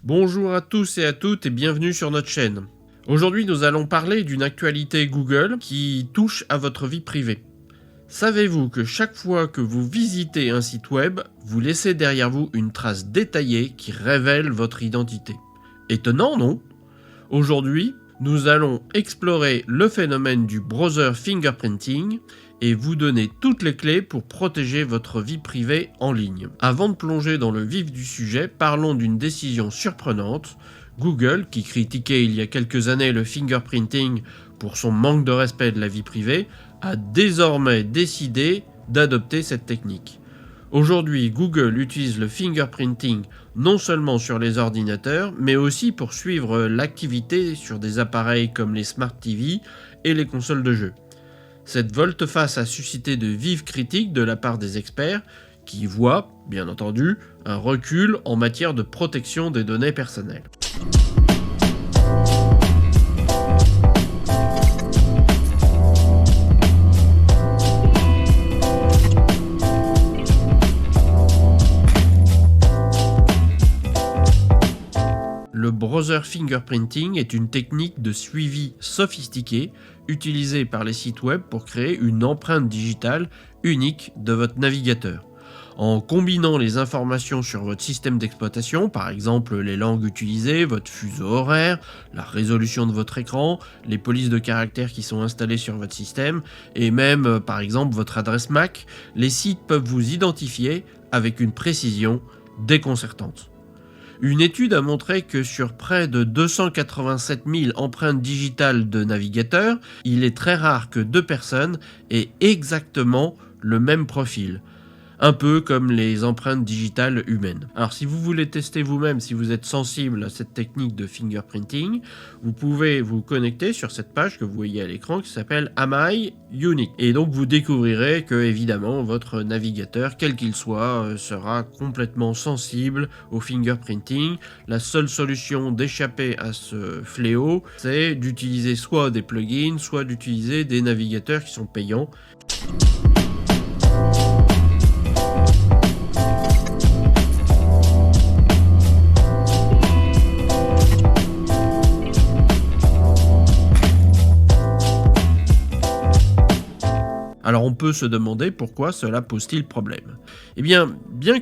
Bonjour à tous et à toutes et bienvenue sur notre chaîne. Aujourd'hui nous allons parler d'une actualité Google qui touche à votre vie privée. Savez-vous que chaque fois que vous visitez un site web, vous laissez derrière vous une trace détaillée qui révèle votre identité? Étonnant, non? Aujourd'hui, nous allons explorer le phénomène du browser fingerprinting et vous donner toutes les clés pour protéger votre vie privée en ligne. Avant de plonger dans le vif du sujet, parlons d'une décision surprenante. Google, qui critiquait il y a quelques années le fingerprinting pour son manque de respect de la vie privée, a désormais décidé d'adopter cette technique. Aujourd'hui, Google utilise le fingerprinting non seulement sur les ordinateurs, mais aussi pour suivre l'activité sur des appareils comme les Smart TV et les consoles de jeux. Cette volte-face a suscité de vives critiques de la part des experts qui voient, bien entendu, un recul en matière de protection des données personnelles. Le browser fingerprinting est une technique de suivi sophistiquée utilisée par les sites web pour créer une empreinte digitale unique de votre navigateur. En combinant les informations sur votre système d'exploitation, par exemple les langues utilisées, votre fuseau horaire, la résolution de votre écran, les polices de caractères qui sont installées sur votre système, et même par exemple votre adresse MAC, les sites peuvent vous identifier avec une précision déconcertante. Une étude a montré que sur près de 287 000 empreintes digitales de navigateurs, il est très rare que deux personnes aient exactement le même profil. Un peu comme les empreintes digitales humaines. Alors si vous voulez tester vous-même, si vous êtes sensible à cette technique de fingerprinting, vous pouvez vous connecter sur cette page que vous voyez à l'écran qui s'appelle Am I Unique? Et donc vous découvrirez que évidemment votre navigateur, quel qu'il soit, sera complètement sensible au fingerprinting. La seule solution d'échapper à ce fléau, c'est d'utiliser soit des plugins, soit d'utiliser des navigateurs qui sont payants. Alors on peut se demander pourquoi cela pose-t-il problème. Eh bien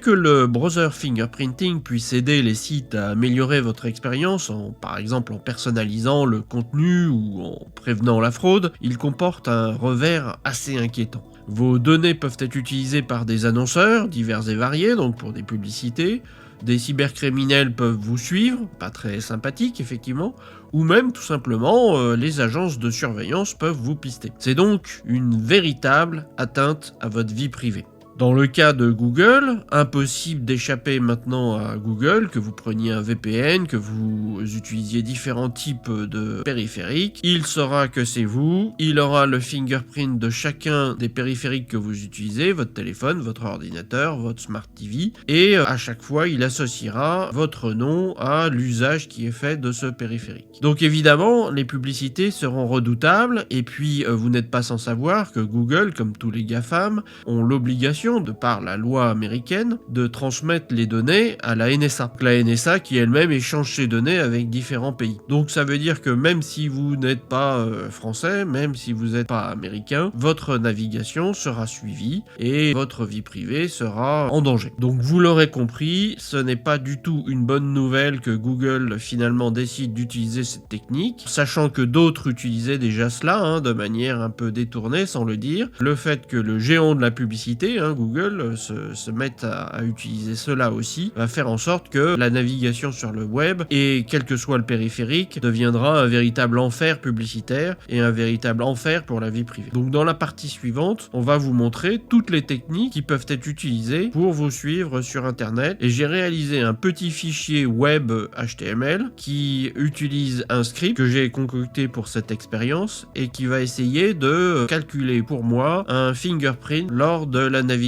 que le browser fingerprinting puisse aider les sites à améliorer votre expérience, par exemple en personnalisant le contenu ou en prévenant la fraude, il comporte un revers assez inquiétant. Vos données peuvent être utilisées par des annonceurs divers et variés, donc pour des publicités. Des cybercriminels peuvent vous suivre, pas très sympathique effectivement, ou même tout simplement les agences de surveillance peuvent vous pister. C'est donc une véritable atteinte à votre vie privée. Dans le cas de Google, impossible d'échapper maintenant à Google, que vous preniez un VPN, que vous utilisiez différents types de périphériques. Il saura que c'est vous, il aura le fingerprint de chacun des périphériques que vous utilisez, votre téléphone, votre ordinateur, votre Smart TV, et à chaque fois il associera votre nom à l'usage qui est fait de ce périphérique. Donc évidemment, les publicités seront redoutables, et puis vous n'êtes pas sans savoir que Google, comme tous les GAFAM, ont l'obligation de par la loi américaine, de transmettre les données à la NSA. La NSA qui elle-même échange ses données avec différents pays. Donc ça veut dire que même si vous n'êtes pas français, même si vous n'êtes pas américain, votre navigation sera suivie et votre vie privée sera en danger. Donc vous l'aurez compris, ce n'est pas du tout une bonne nouvelle que Google finalement décide d'utiliser cette technique, sachant que d'autres utilisaient déjà cela de manière un peu détournée sans le dire. Le fait que le géant de la publicité, Google se mette à utiliser cela aussi, va faire en sorte que la navigation sur le web, et quel que soit le périphérique, deviendra un véritable enfer publicitaire et un véritable enfer pour la vie privée. Donc dans la partie suivante, on va vous montrer toutes les techniques qui peuvent être utilisées pour vous suivre sur internet, et j'ai réalisé un petit fichier web HTML qui utilise un script que j'ai concocté pour cette expérience et qui va essayer de calculer pour moi un fingerprint lors de la navigation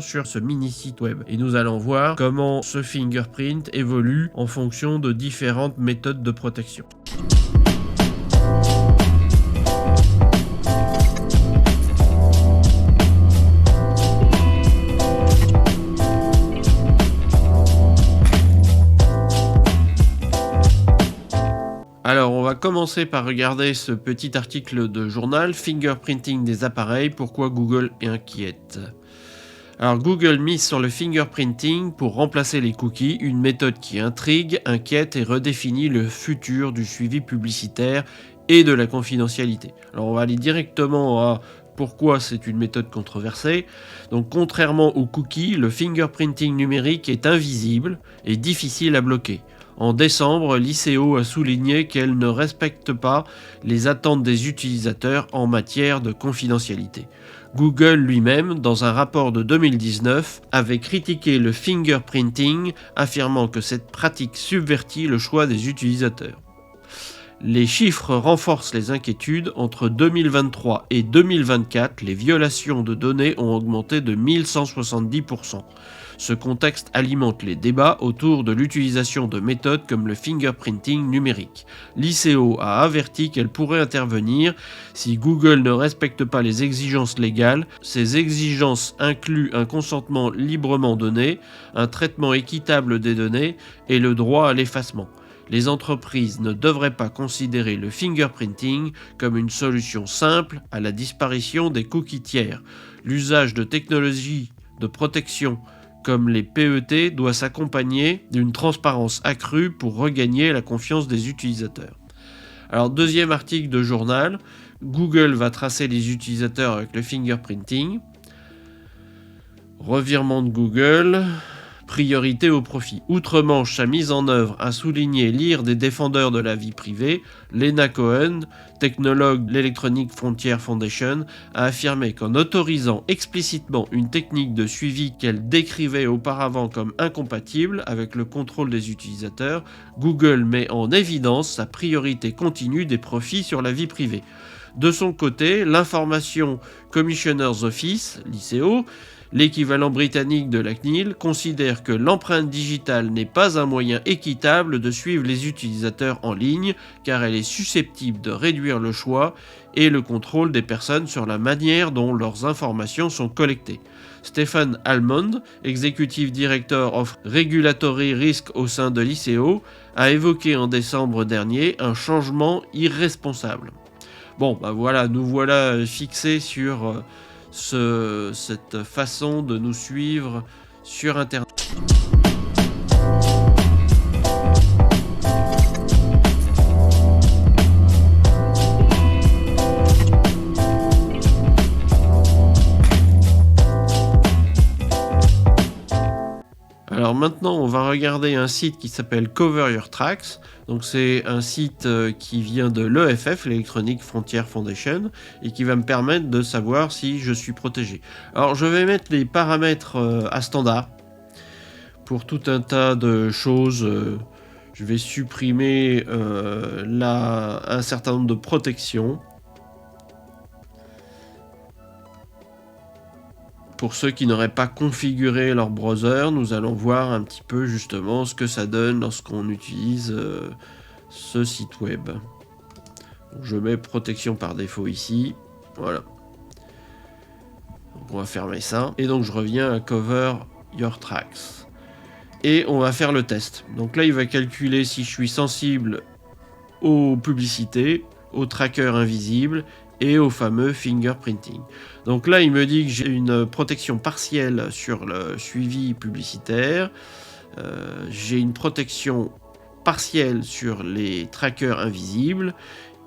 sur ce mini site web. Et nous allons voir comment ce fingerprint évolue en fonction de différentes méthodes de protection. Alors, on va commencer par regarder ce petit article de journal, Fingerprinting des appareils, pourquoi Google est inquiète. Alors, Google mise sur le fingerprinting pour remplacer les cookies, une méthode qui intrigue, inquiète et redéfinit le futur du suivi publicitaire et de la confidentialité. Alors, on va aller directement à pourquoi c'est une méthode controversée. Donc, contrairement aux cookies, le fingerprinting numérique est invisible et difficile à bloquer. En décembre, l'ICO a souligné qu'elle ne respecte pas les attentes des utilisateurs en matière de confidentialité. Google lui-même, dans un rapport de 2019, avait critiqué le fingerprinting, affirmant que cette pratique subvertit le choix des utilisateurs. Les chiffres renforcent les inquiétudes. Entre 2023 et 2024, les violations de données ont augmenté de 1170%. Ce contexte alimente les débats autour de l'utilisation de méthodes comme le fingerprinting numérique. L'ICO a averti qu'elle pourrait intervenir si Google ne respecte pas les exigences légales. Ces exigences incluent un consentement librement donné, un traitement équitable des données et le droit à l'effacement. Les entreprises ne devraient pas considérer le fingerprinting comme une solution simple à la disparition des cookies tiers. L'usage de technologies de protection comme les PET doit s'accompagner d'une transparence accrue pour regagner la confiance des utilisateurs. Alors, deuxième article de journal, Google va tracer les utilisateurs avec le fingerprinting. Revirement de Google. Priorité au profit. Outre-Manche, sa mise en œuvre a souligné l'ire des défendeurs de la vie privée. Lena Cohen, technologue de l'Electronic Frontier Foundation, a affirmé qu'en autorisant explicitement une technique de suivi qu'elle décrivait auparavant comme incompatible avec le contrôle des utilisateurs, Google met en évidence sa priorité continue des profits sur la vie privée. De son côté, l'Information Commissioner's Office, l'ICO, l'équivalent britannique de la CNIL, considère que l'empreinte digitale n'est pas un moyen équitable de suivre les utilisateurs en ligne, car elle est susceptible de réduire le choix et le contrôle des personnes sur la manière dont leurs informations sont collectées. Stephen Almond, Executive Director of Regulatory Risk au sein de l'ICO, a évoqué en décembre dernier un changement irresponsable. Bon, voilà, nous voilà fixés sur cette façon de nous suivre sur Internet. Alors maintenant, on va regarder un site qui s'appelle Cover Your Tracks. Donc c'est un site qui vient de l'EFF, l'Electronic Frontier Foundation, et qui va me permettre de savoir si je suis protégé. Alors je vais mettre les paramètres à standard pour tout un tas de choses. Je vais supprimer un certain nombre de protections. Pour ceux qui n'auraient pas configuré leur browser, nous allons voir un petit peu justement ce que ça donne lorsqu'on utilise ce site web. Donc, je mets protection par défaut ici. Voilà. Donc, on va fermer ça. Et donc je reviens à Cover Your Tracks. Et on va faire le test. Donc là, il va calculer si je suis sensible aux publicités, aux trackers invisibles et au fameux fingerprinting. Donc là, il me dit que j'ai une protection partielle sur le suivi publicitaire. J'ai une protection partielle sur les trackers invisibles.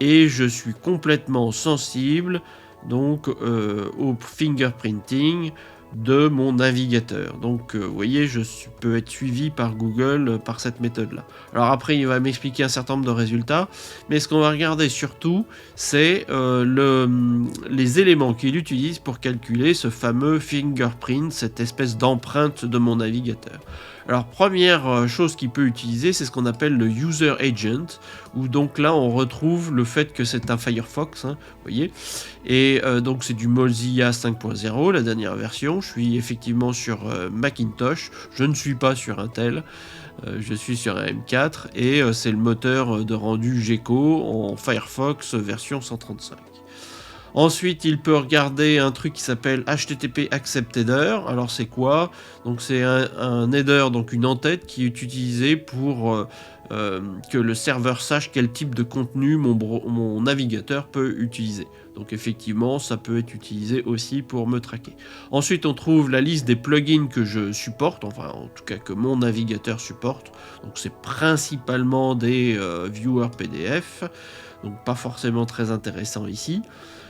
Et je suis complètement sensible donc, au fingerprinting de mon navigateur. Donc vous voyez, je peux être suivi par Google par cette méthode-là. Alors après, il va m'expliquer un certain nombre de résultats, mais ce qu'on va regarder surtout, c'est les éléments qu'il utilise pour calculer ce fameux fingerprint, cette espèce d'empreinte de mon navigateur. Alors première chose qu'il peut utiliser, c'est ce qu'on appelle le User Agent, où donc là on retrouve le fait que c'est un Firefox, vous voyez, et donc c'est du Mozilla 5.0, la dernière version. Je suis effectivement sur Macintosh, je ne suis pas sur Intel, je suis sur un M4, et c'est le moteur de rendu Gecko en Firefox version 135. Ensuite, il peut regarder un truc qui s'appelle HTTP Accept Header. Alors, c'est quoi? Donc, c'est un header, donc une en-tête qui est utilisé pour que le serveur sache quel type de contenu mon navigateur peut utiliser. Donc effectivement, ça peut être utilisé aussi pour me traquer. Ensuite, on trouve la liste des plugins que je supporte, enfin en tout cas que mon navigateur supporte. Donc c'est principalement des viewers PDF, donc pas forcément très intéressant ici.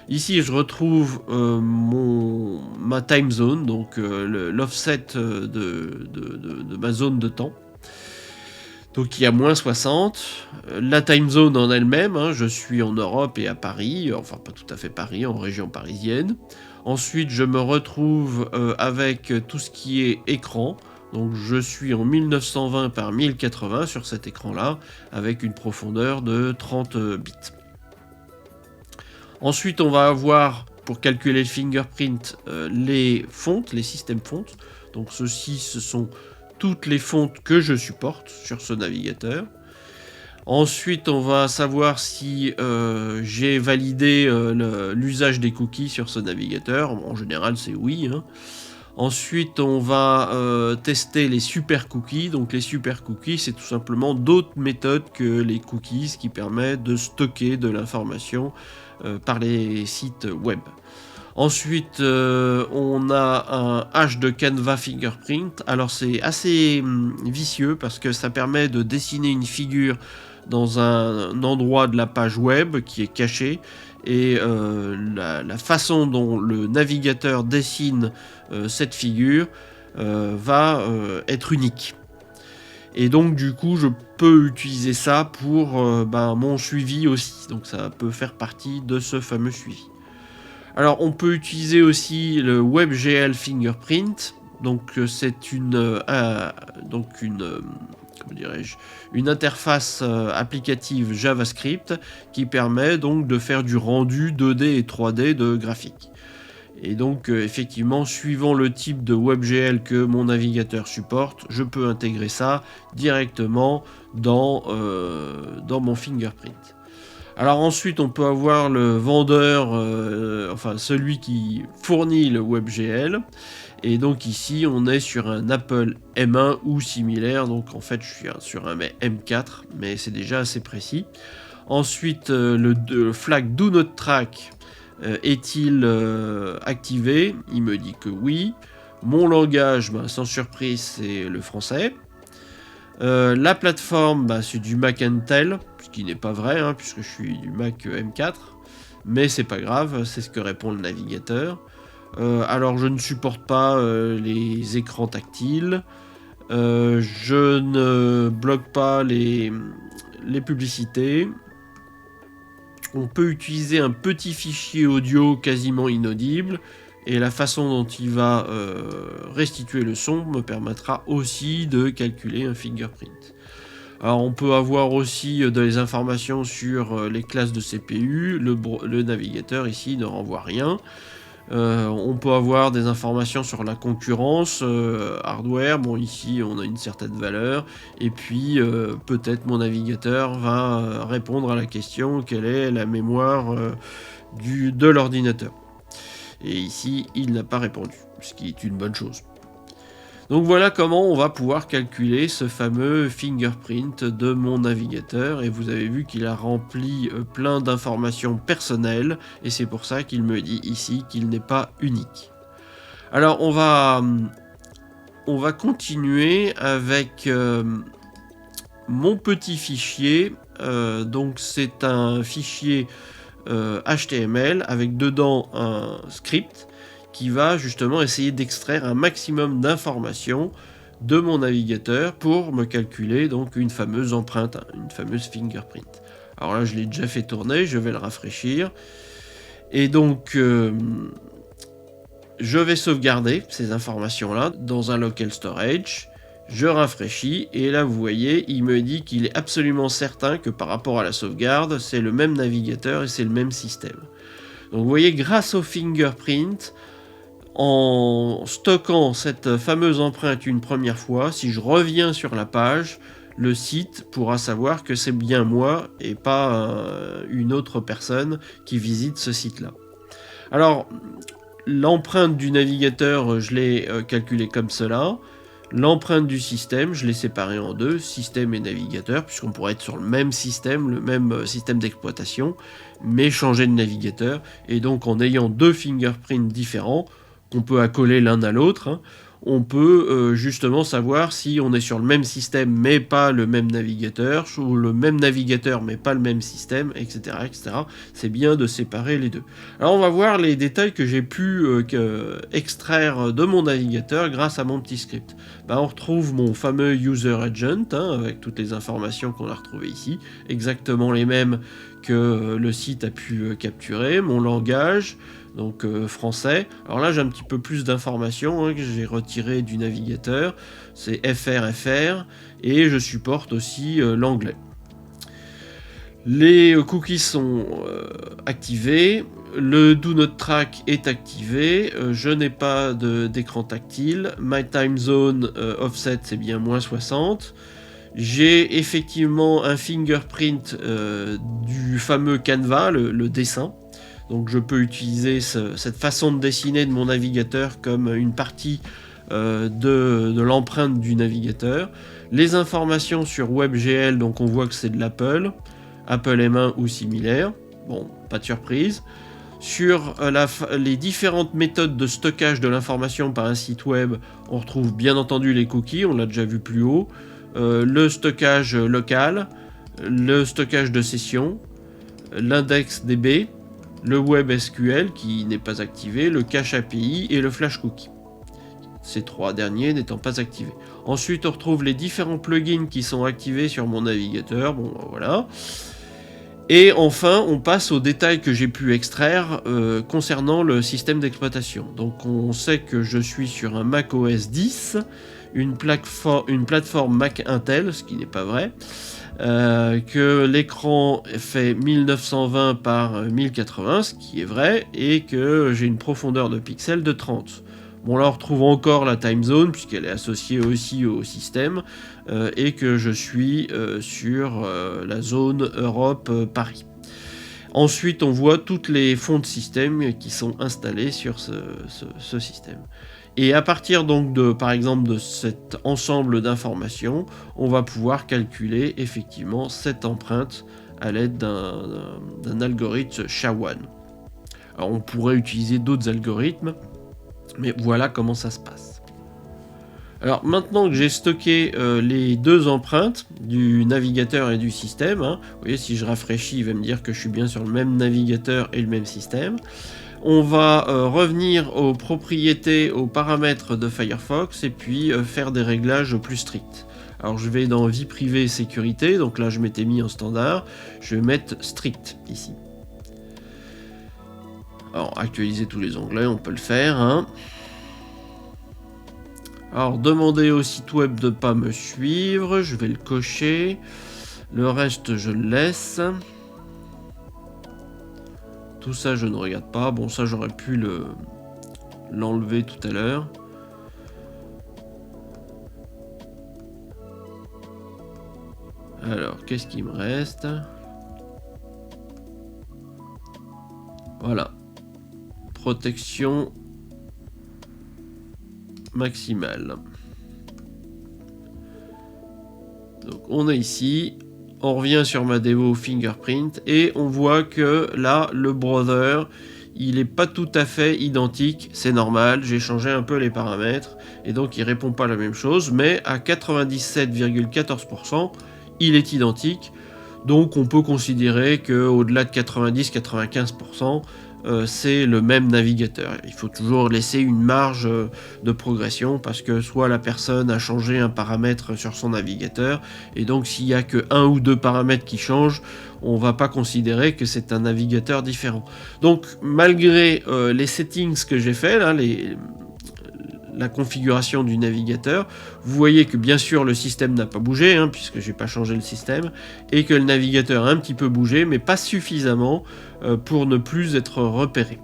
Ici, je retrouve ma time zone, donc l'offset de ma zone de temps. Donc il y a moins 60. La time zone en elle-même, hein, je suis en Europe et à Paris, enfin pas tout à fait Paris, en région parisienne. Ensuite, je me retrouve avec tout ce qui est écran. Donc je suis en 1920 par 1080 sur cet écran-là, avec une profondeur de 30 bits. Ensuite, on va avoir, pour calculer le fingerprint, les fontes, les systèmes fontes. Donc ceux-ci, ce sont toutes les fontes que je supporte sur ce navigateur. Ensuite, on va savoir si j'ai validé l'usage des cookies sur ce navigateur. En général, c'est oui, hein. Ensuite, on va tester les super cookies. Donc les super cookies, c'est tout simplement d'autres méthodes que les cookies qui permettent de stocker de l'information par les sites web. Ensuite, on a un hash de Canva Fingerprint. Alors c'est assez vicieux parce que ça permet de dessiner une figure dans un endroit de la page web qui est caché. Et la façon dont le navigateur dessine cette figure va être unique. Et donc du coup je peux utiliser ça pour mon suivi aussi. Donc ça peut faire partie de ce fameux suivi. Alors on peut utiliser aussi le WebGL Fingerprint. Donc c'est une interface applicative JavaScript qui permet donc de faire du rendu 2D et 3D de graphiques. Et donc effectivement, suivant le type de WebGL que mon navigateur supporte, je peux intégrer ça directement dans mon fingerprint. Alors ensuite, on peut avoir le vendeur, celui qui fournit le WebGL. Et donc ici, on est sur un Apple M1 ou similaire. Donc en fait, je suis sur un M4, mais c'est déjà assez précis. Ensuite, le flag Do Not Track est-il activé? Il me dit que oui. Mon langage, sans surprise, c'est le français. La plateforme, c'est du Mac Intel, ce qui n'est pas vrai, hein, puisque je suis du Mac M4. Mais c'est pas grave, c'est ce que répond le navigateur. Alors je ne supporte pas les écrans tactiles. Je ne bloque pas les publicités. On peut utiliser un petit fichier audio quasiment inaudible. Et la façon dont il va restituer le son me permettra aussi de calculer un fingerprint. Alors on peut avoir aussi des informations sur les classes de CPU. Le navigateur ici ne renvoie rien. On peut avoir des informations sur la concurrence hardware. Bon, ici on a une certaine valeur. Et puis peut-être mon navigateur va répondre à la question quelle est la mémoire de l'ordinateur. Et ici, il n'a pas répondu, ce qui est une bonne chose. Donc voilà comment on va pouvoir calculer ce fameux fingerprint de mon navigateur. Et vous avez vu qu'il a rempli plein d'informations personnelles. Et c'est pour ça qu'il me dit ici qu'il n'est pas unique. Alors on va continuer avec mon petit fichier. Donc c'est un fichier HTML avec dedans un script qui va justement essayer d'extraire un maximum d'informations de mon navigateur pour me calculer donc une fameuse empreinte, une fameuse fingerprint. Alors là je l'ai déjà fait tourner, je vais le rafraîchir et donc je vais sauvegarder ces informations là dans un local storage. Je rafraîchis et là vous voyez il me dit qu'il est absolument certain que par rapport à la sauvegarde c'est le même navigateur et c'est le même système. Donc vous voyez grâce au fingerprint, en stockant cette fameuse empreinte une première fois, si je reviens sur la page, le site pourra savoir que c'est bien moi et pas une autre personne qui visite ce site là. Alors l'empreinte du navigateur je l'ai calculée comme cela. L'empreinte du système, je l'ai séparée en deux, système et navigateur, puisqu'on pourrait être sur le même système d'exploitation, mais changer de navigateur. Et donc en ayant deux fingerprints différents, qu'on peut accoler l'un à l'autre, hein, on peut justement savoir si on est sur le même système mais pas le même navigateur, ou le même navigateur mais pas le même système, etc. etc. C'est bien de séparer les deux. Alors on va voir les détails que j'ai pu extraire de mon navigateur grâce à mon petit script. On retrouve mon fameux user agent, hein, avec toutes les informations qu'on a retrouvées ici, exactement les mêmes que le site a pu capturer, mon langage, donc français. Alors là j'ai un petit peu plus d'informations, hein, que j'ai retiré du navigateur, c'est FR, et je supporte aussi l'anglais. Les cookies sont activés, le Do Not Track est activé, je n'ai pas d'écran tactile, My Time Zone Offset c'est bien moins 60, j'ai effectivement un fingerprint du fameux Canva, le dessin. Donc je peux utiliser cette façon de dessiner de mon navigateur comme une partie de l'empreinte du navigateur. Les informations sur WebGL, donc on voit que c'est de l'Apple, Apple M1 ou similaire. Bon, pas de surprise. Sur les différentes méthodes de stockage de l'information par un site web, on retrouve bien entendu les cookies, on l'a déjà vu plus haut, le stockage local, le stockage de session, l'index DB, le web SQL qui n'est pas activé, le cache API et le flash cookie. Ces trois derniers n'étant pas activés. Ensuite, on retrouve les différents plugins qui sont activés sur mon navigateur. Bon, voilà. Et enfin, on passe aux détails que j'ai pu extraire concernant le système d'exploitation. Donc, on sait que je suis sur un Mac OS X, une plateforme Mac Intel, ce qui n'est pas vrai. Que l'écran fait 1920 par 1080, ce qui est vrai, et que j'ai une profondeur de pixels de 30. Bon là on retrouve encore la time zone, puisqu'elle est associée aussi au système, et que je suis sur la zone Europe-Paris. Ensuite on voit toutes les fonds de système qui sont installés sur ce système. Et à partir donc par exemple de cet ensemble d'informations, on va pouvoir calculer effectivement cette empreinte à l'aide d'un algorithme SHA-1. Alors on pourrait utiliser d'autres algorithmes, mais voilà comment ça se passe. Alors maintenant que j'ai stocké les deux empreintes du navigateur et du système, hein, vous voyez si je rafraîchis il va me dire que je suis bien sur le même navigateur et le même système. On va revenir aux propriétés, aux paramètres de Firefox et puis faire des réglages plus stricts. Alors je vais dans vie privée et sécurité, donc là je m'étais mis en standard, je vais mettre strict ici. Alors actualiser tous les onglets, on peut le faire. Hein. Alors demander au site web de ne pas me suivre, je vais le cocher. Le reste je le laisse. Tout ça, je ne regarde pas. Bon, ça, j'aurais pu l'enlever tout à l'heure. Alors, qu'est-ce qu'il me reste? Voilà. Protection maximale. Donc, on est ici. On revient sur ma démo fingerprint et on voit que là, le browser, il n'est pas tout à fait identique. C'est normal, j'ai changé un peu les paramètres et donc il répond pas la même chose, mais à 97,14%, il est identique. Donc on peut considérer qu'au-delà de 90-95%, c'est le même navigateur. Il faut toujours laisser une marge de progression parce que soit la personne a changé un paramètre sur son navigateur et donc s'il n'y a que un ou deux paramètres qui changent, on ne va pas considérer que c'est un navigateur différent. Donc malgré les settings que j'ai fait, là, la configuration du navigateur, vous voyez que bien sûr le système n'a pas bougé, hein, puisque j'ai pas changé le système, et que le navigateur a un petit peu bougé, mais pas suffisamment pour ne plus être repéré.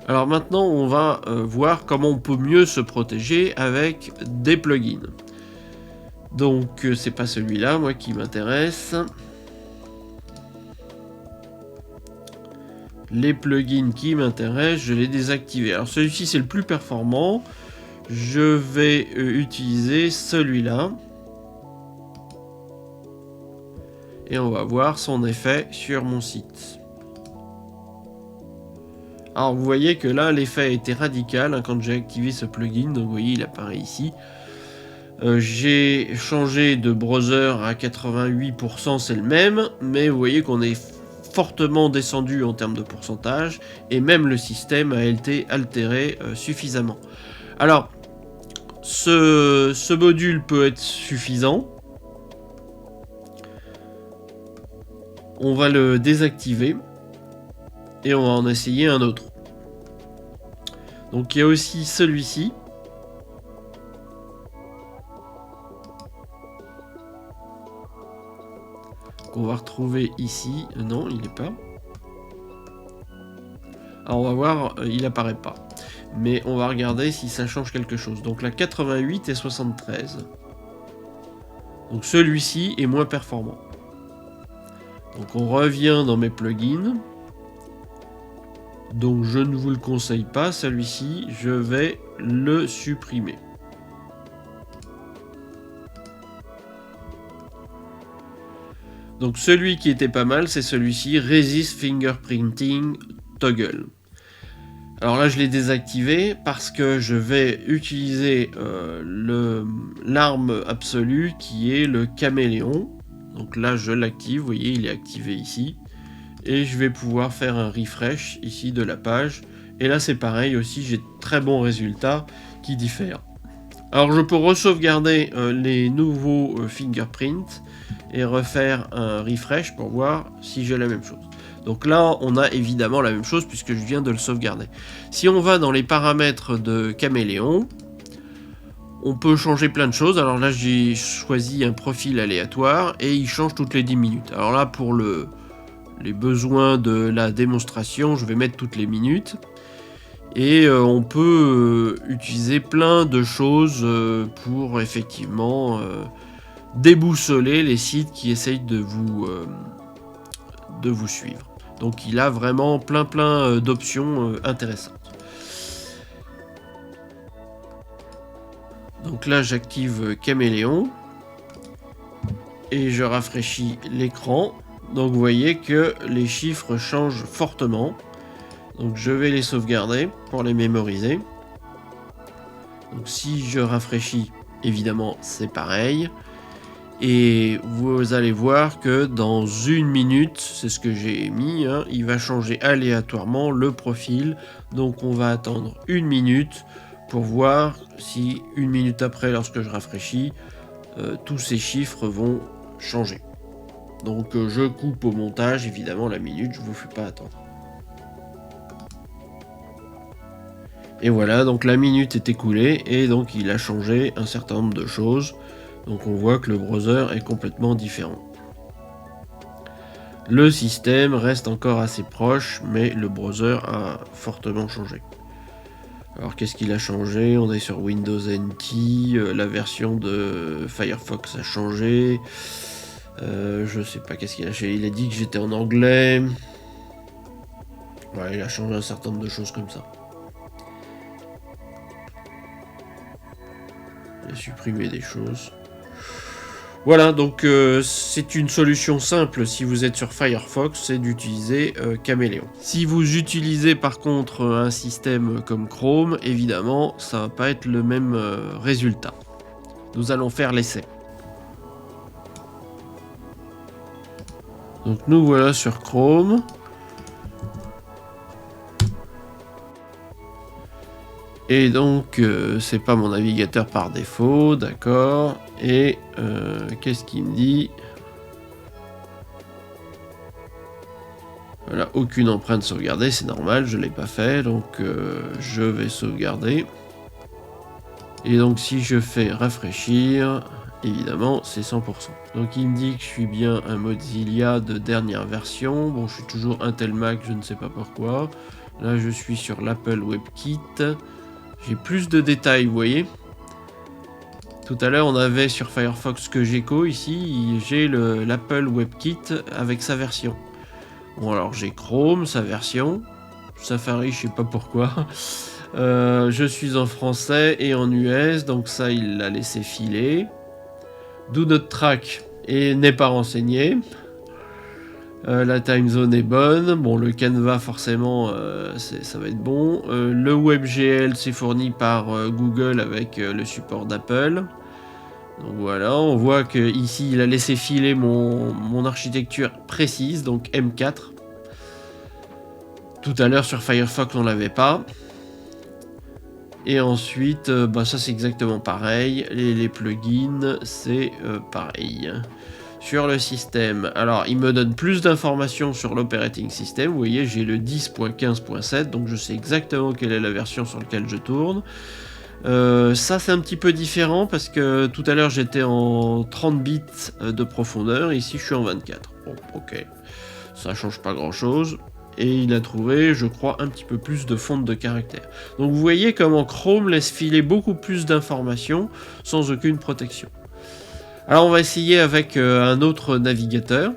Alors Alors maintenant, on va voir comment on peut mieux se protéger avec des plugins. Donc c'est pas celui-là, moi, qui m'intéresse. Les plugins qui m'intéressent, je les désactiver. Alors celui-ci, c'est le plus performant. Je vais utiliser celui-là. Et on va voir son effet sur mon site. Alors vous voyez que là, l'effet a été radical hein, quand j'ai activé ce plugin. Donc vous voyez, il apparaît ici. J'ai changé de browser à 88%, c'est le même. Mais vous voyez qu'on est fortement descendu en termes de pourcentage. Et même le système a été altéré suffisamment. Alors, ce module peut être suffisant. On va le désactiver. Et on va en essayer un autre. Donc il y a aussi celui-ci. Qu'on va retrouver ici. Non, il n'est pas. Alors on va voir, il apparaît pas. Mais on va regarder si ça change quelque chose. Donc la 88 et 73. Donc celui-ci est moins performant. Donc on revient dans mes plugins. Donc je ne vous le conseille pas, celui-ci, je vais le supprimer. Donc celui qui était pas mal, c'est celui-ci, Resist Fingerprinting Toggle. Alors là, je l'ai désactivé parce que je vais utiliser l'arme absolue qui est le caméléon. Donc là, je l'active, vous voyez, il est activé ici. Et je vais pouvoir faire un refresh ici de la page. Et là c'est pareil aussi, j'ai de très bons résultats qui diffèrent. Alors je peux re-sauvegarder les nouveaux fingerprints et refaire un refresh pour voir si j'ai la même chose. Donc là on a évidemment la même chose puisque je viens de le sauvegarder. Si on va dans les paramètres de Caméléon, on peut changer plein de choses. Alors là j'ai choisi un profil aléatoire et il change toutes les 10 minutes. Alors là pour les besoins de la démonstration, je vais mettre toutes les minutes. Et on peut utiliser plein de choses pour effectivement déboussoler les sites qui essayent de vous suivre. Donc il a vraiment plein d'options intéressantes. Donc là j'active Caméléon et je rafraîchis l'écran. Donc vous voyez que les chiffres changent fortement. Donc je vais les sauvegarder pour les mémoriser. Donc si je rafraîchis, évidemment c'est pareil. Et vous allez voir que dans une minute, c'est ce que j'ai mis, hein, il va changer aléatoirement le profil. Donc on va attendre une minute pour voir si une minute après, lorsque je rafraîchis, tous ces chiffres vont changer. Donc je coupe au montage, évidemment, la minute, je ne vous fais pas attendre. Et voilà, donc la minute est écoulée, et donc il a changé un certain nombre de choses. Donc on voit que le browser est complètement différent. Le système reste encore assez proche, mais le browser a fortement changé. Alors qu'est-ce qu'il a changé? On est sur Windows NT, la version de Firefox a changé. Je sais pas qu'est-ce qu'il a changé. Il a dit que j'étais en anglais. Ouais, il a changé un certain nombre de choses comme ça. Il a supprimé des choses. Voilà, donc c'est une solution simple si vous êtes sur Firefox, c'est d'utiliser Caméléon. Si vous utilisez par contre un système comme Chrome, évidemment, ça va pas être le même résultat. Nous allons faire l'essai. Donc nous voilà sur Chrome. Et donc c'est pas mon navigateur par défaut, d'accord. Et qu'est-ce qu'il me dit? Voilà, aucune empreinte sauvegardée, c'est normal, je l'ai pas fait, donc je vais sauvegarder. Et donc si je fais rafraîchir, évidemment c'est 100%. Donc il me dit que je suis bien un Mozilla de dernière version. Bon, je suis toujours Intel Mac, je ne sais pas pourquoi. Là, je suis sur l'Apple WebKit. J'ai plus de détails, vous voyez. Tout à l'heure, on avait sur Firefox que Gecko. Ici, j'ai l'Apple WebKit avec sa version. Bon, alors j'ai Chrome, sa version. Safari, je sais pas pourquoi. Je suis en français et en US, donc ça, il l'a laissé filer. Do Not Track et n'est pas renseigné. La time zone est bonne. Bon, le Canva, forcément, ça va être bon. Le WebGL, c'est fourni par Google avec le support d'Apple. Donc voilà, on voit que ici il a laissé filer mon architecture précise, donc M4. Tout à l'heure sur Firefox, on l'avait pas. Et ensuite, ça c'est exactement pareil. Les plugins, c'est pareil. Sur le système, alors il me donne plus d'informations sur l'operating system. Vous voyez, j'ai le 10.15.7, donc je sais exactement quelle est la version sur laquelle je tourne. Ça c'est un petit peu différent parce que tout à l'heure j'étais en 30 bits de profondeur, ici je suis en 24. Bon, ok, ça change pas grand chose. Et il a trouvé, je crois, un petit peu plus de fonte de caractère. Donc vous voyez comment Chrome laisse filer beaucoup plus d'informations sans aucune protection. Alors on va essayer avec un autre navigateur.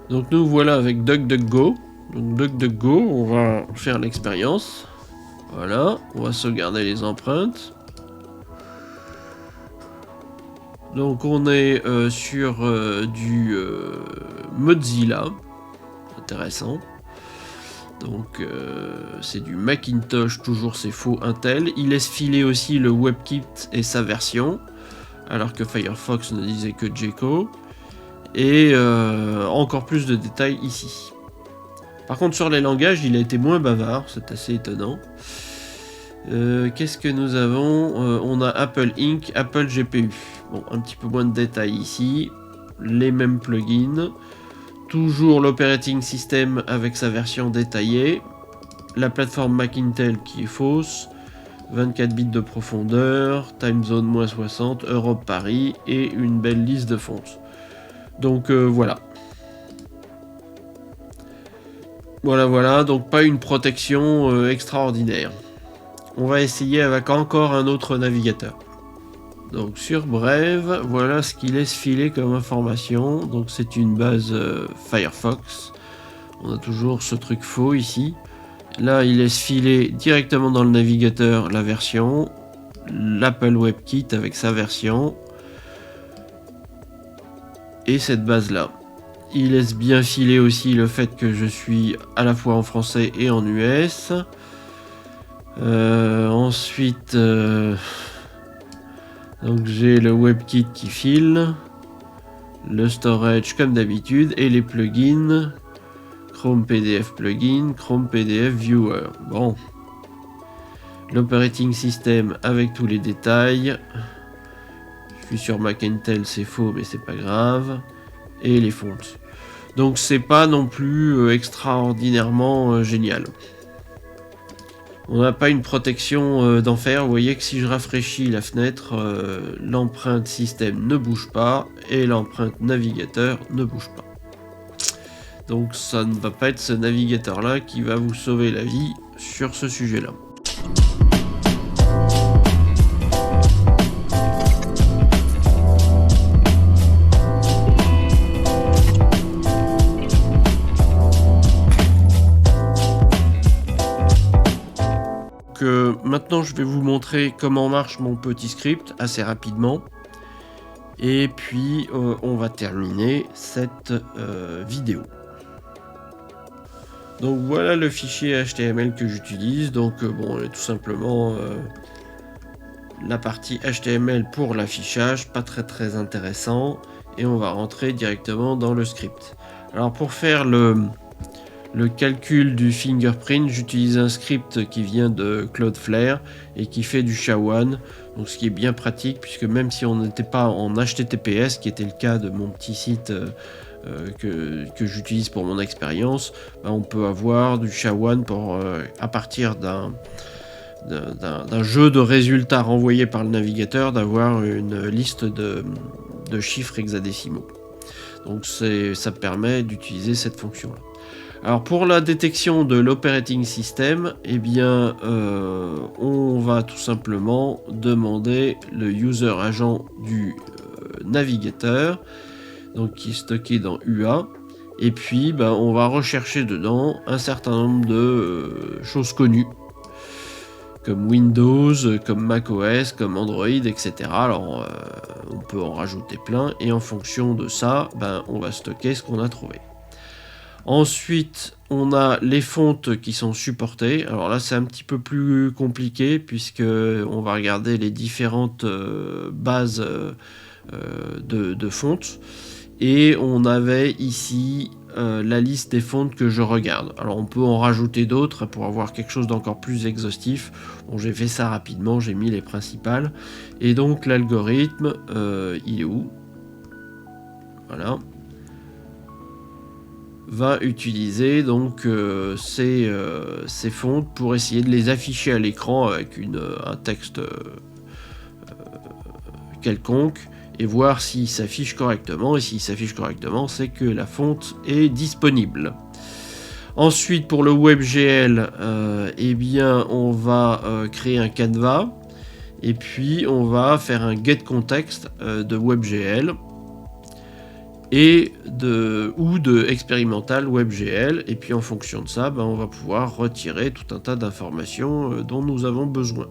Donc nous voilà avec DuckDuckGo. Donc DuckDuckGo, on va faire l'expérience. Voilà, on va sauvegarder les empreintes. Donc on est sur du Mozilla. Intéressant. Donc c'est du Macintosh, toujours c'est faux Intel. Il laisse filer aussi le WebKit et sa version, alors que Firefox ne disait que Gecko. Et encore plus de détails ici. Par contre sur les langages, il a été moins bavard, c'est assez étonnant. Qu'est-ce que nous avons on a Apple Inc, Apple GPU. Bon, un petit peu moins de détails ici. Les mêmes plugins. Toujours l'operating system avec sa version détaillée. La plateforme Mac Intel qui est fausse. 24 bits de profondeur. Time zone -60. Europe Paris. Et une belle liste de fontes. Donc voilà. Voilà. Donc pas une protection extraordinaire. On va essayer avec encore un autre navigateur. Donc sur Brave, voilà ce qu'il laisse filer comme information. Donc c'est une base Firefox. On a toujours ce truc faux ici. Là, il laisse filer directement dans le navigateur la version. L'Apple WebKit avec sa version. Et cette base-là. Il laisse bien filer aussi le fait que je suis à la fois en français et en US. Ensuite... donc j'ai le WebKit qui file, le storage comme d'habitude et les plugins, Chrome PDF plugin, Chrome PDF Viewer. Bon, l'operating system avec tous les détails. Je suis sur Mac Intel, c'est faux mais c'est pas grave. Et les fontes. Donc c'est pas non plus extraordinairement génial. On n'a pas une protection d'enfer. Vous voyez que si je rafraîchis la fenêtre, l'empreinte système ne bouge pas et l'empreinte navigateur ne bouge pas. Donc ça ne va pas être ce navigateur là qui va vous sauver la vie sur ce sujet là. Maintenant je vais vous montrer comment marche mon petit script assez rapidement et puis on va terminer cette vidéo. Donc voilà le fichier HTML que j'utilise. Donc bon, tout simplement la partie HTML pour l'affichage, pas très intéressant, et on va rentrer directement dans le script. Alors pour faire le calcul du fingerprint, j'utilise un script qui vient de Cloudflare et qui fait du SHA-1, donc ce qui est bien pratique puisque même si on n'était pas en HTTPS, qui était le cas de mon petit site que j'utilise pour mon expérience, on peut avoir du SHA-1 à partir d'un jeu de résultats renvoyés par le navigateur, d'avoir une liste de chiffres hexadécimaux. Donc ça permet d'utiliser cette fonction-là. Alors pour la détection de l'operating system, eh bien, on va tout simplement demander le user agent du navigateur, donc qui est stocké dans UA, et puis on va rechercher dedans un certain nombre de choses connues, comme Windows, comme macOS, comme Android, etc. Alors on peut en rajouter plein, et en fonction de ça, on va stocker ce qu'on a trouvé. Ensuite, on a les fontes qui sont supportées. Alors là, c'est un petit peu plus compliqué puisque on va regarder les différentes bases de fontes. Et on avait ici la liste des fontes que je regarde. Alors on peut en rajouter d'autres pour avoir quelque chose d'encore plus exhaustif. Bon, j'ai fait ça rapidement, j'ai mis les principales. Et donc l'algorithme, il est où? Voilà. Va utiliser donc ces fontes pour essayer de les afficher à l'écran avec un texte quelconque et voir s'il s'affiche correctement, et s'il s'affiche correctement, c'est que la fonte est disponible. Ensuite, pour le WebGL, eh bien, on va créer un canevas et puis on va faire un getContext de WebGL ou de expérimental WebGL, et puis en fonction de ça, on va pouvoir retirer tout un tas d'informations dont nous avons besoin.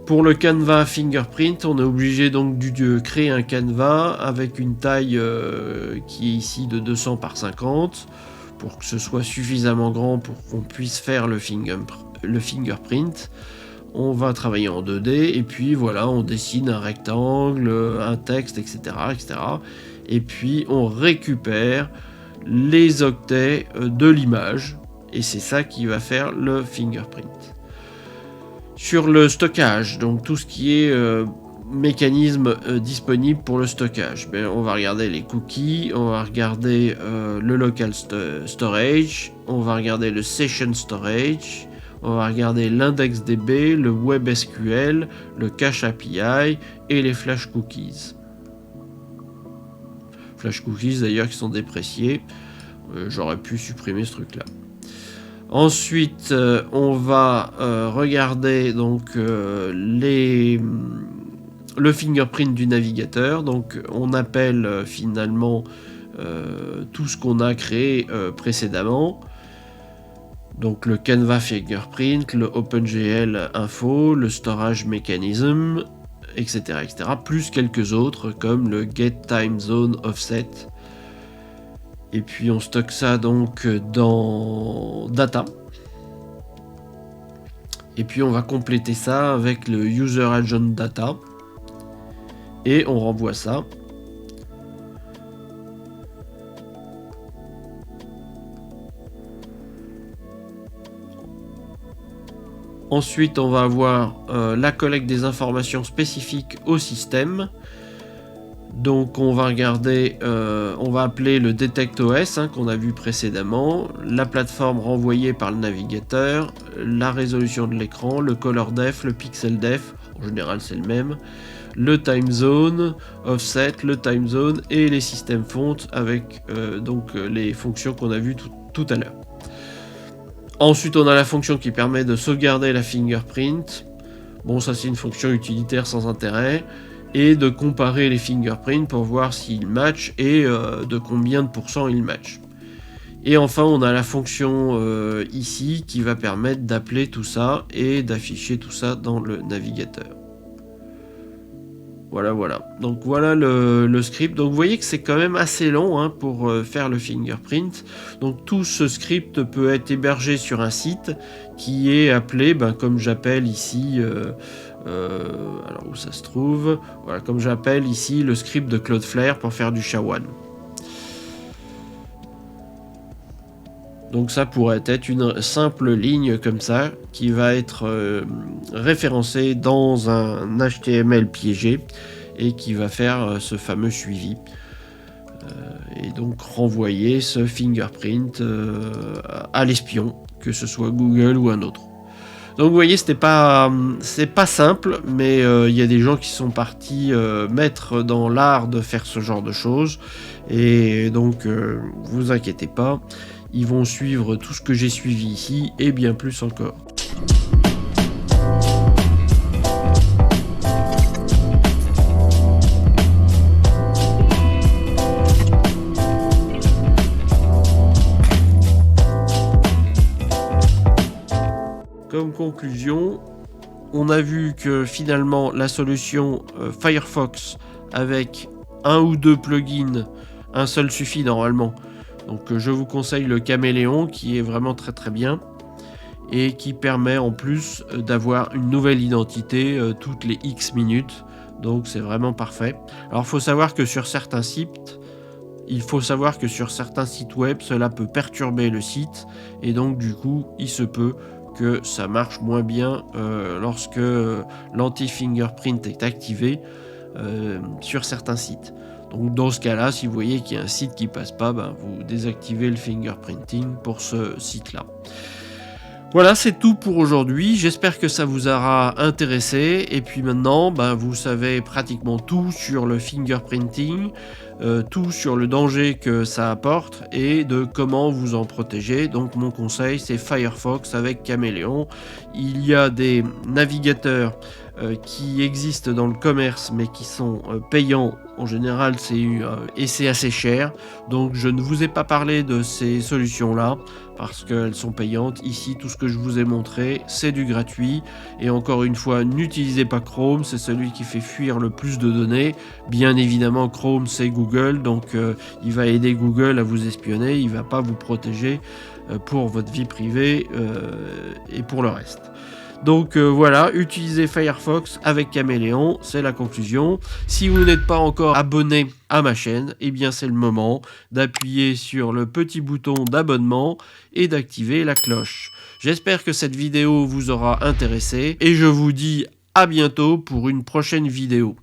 Pour le canevas fingerprint, on est obligé donc de créer un canevas avec une taille qui est ici de 200 par 50 pour que ce soit suffisamment grand pour qu'on puisse faire le fingerprint. On va travailler en 2D et puis voilà, on dessine un rectangle, un texte, etc., etc. Et puis on récupère les octets de l'image et c'est ça qui va faire le fingerprint. Sur le stockage, donc tout ce qui est mécanisme disponible pour le stockage, on va regarder les cookies, on va regarder le local storage, on va regarder le session storage, on va regarder l'IndexedDB, le WebSQL, le cache API et les flash cookies. Flash cookies d'ailleurs qui sont dépréciés, j'aurais pu supprimer ce truc là. Ensuite, on va regarder donc le fingerprint du navigateur. Donc, on appelle finalement tout ce qu'on a créé précédemment. Donc, le Canva fingerprint, le OpenGL info, le storage mechanism, etc., etc. Plus quelques autres comme le getTimeZone offset. Et puis on stocke ça donc dans data. Et puis on va compléter ça avec le user agent data. Et on renvoie ça. Ensuite, on va avoir la collecte des informations spécifiques au système. Donc on va regarder, on va appeler le DetectOS qu'on a vu précédemment, la plateforme renvoyée par le navigateur, la résolution de l'écran, le color def, le pixel def, en général c'est le même, le time zone, offset, le time zone et les systèmes fonts avec donc les fonctions qu'on a vues tout à l'heure. Ensuite on a la fonction qui permet de sauvegarder la fingerprint. Bon, ça c'est une fonction utilitaire sans intérêt. Et de comparer les fingerprints pour voir s'ils matchent et de combien de pourcents ils matchent. Et enfin, on a la fonction ici qui va permettre d'appeler tout ça et d'afficher tout ça dans le navigateur. Voilà. Donc voilà le script. Donc vous voyez que c'est quand même assez long pour faire le fingerprint. Donc tout ce script peut être hébergé sur un site qui est appelé, comme j'appelle ici... alors où ça se trouve, voilà, comme j'appelle ici le script de Cloudflare pour faire du SHA-1. Donc ça pourrait être une simple ligne comme ça qui va être référencée dans un HTML piégé et qui va faire ce fameux suivi et donc renvoyer ce fingerprint à l'espion, que ce soit Google ou un autre. Donc vous voyez, c'est pas simple, mais il y a des gens qui sont partis mettre dans l'art de faire ce genre de choses, et donc vous inquiétez pas, ils vont suivre tout ce que j'ai suivi ici et bien plus encore. Comme conclusion, on a vu que finalement la solution Firefox avec un ou deux plugins, un seul suffit normalement. Donc je vous conseille le Caméléon qui est vraiment très très bien et qui permet en plus d'avoir une nouvelle identité toutes les X minutes. Donc c'est vraiment parfait. Alors il faut savoir que sur certains sites, web, cela peut perturber le site et donc du coup il se peut que ça marche moins bien lorsque l'anti-fingerprint est activé sur certains sites. Donc dans ce cas-là, si vous voyez qu'il y a un site qui passe pas, vous désactivez le fingerprinting pour ce site-là. Voilà, c'est tout pour aujourd'hui. J'espère que ça vous aura intéressé. Et puis maintenant, vous savez pratiquement tout sur le fingerprinting, tout sur le danger que ça apporte et de comment vous en protéger. Donc mon conseil, c'est Firefox avec Caméléon. Il y a des navigateurs qui existent dans le commerce mais qui sont payants en général et c'est assez cher, donc je ne vous ai pas parlé de ces solutions là parce qu'elles sont payantes. Ici tout ce que je vous ai montré c'est du gratuit et encore une fois n'utilisez pas Chrome, c'est celui qui fait fuir le plus de données. Bien évidemment Chrome c'est Google, donc il va aider Google à vous espionner, il va pas vous protéger pour votre vie privée et pour le reste. Donc voilà, utilisez Firefox avec Caméléon, c'est la conclusion. Si vous n'êtes pas encore abonné à ma chaîne, eh bien c'est le moment d'appuyer sur le petit bouton d'abonnement et d'activer la cloche. J'espère que cette vidéo vous aura intéressé et je vous dis à bientôt pour une prochaine vidéo.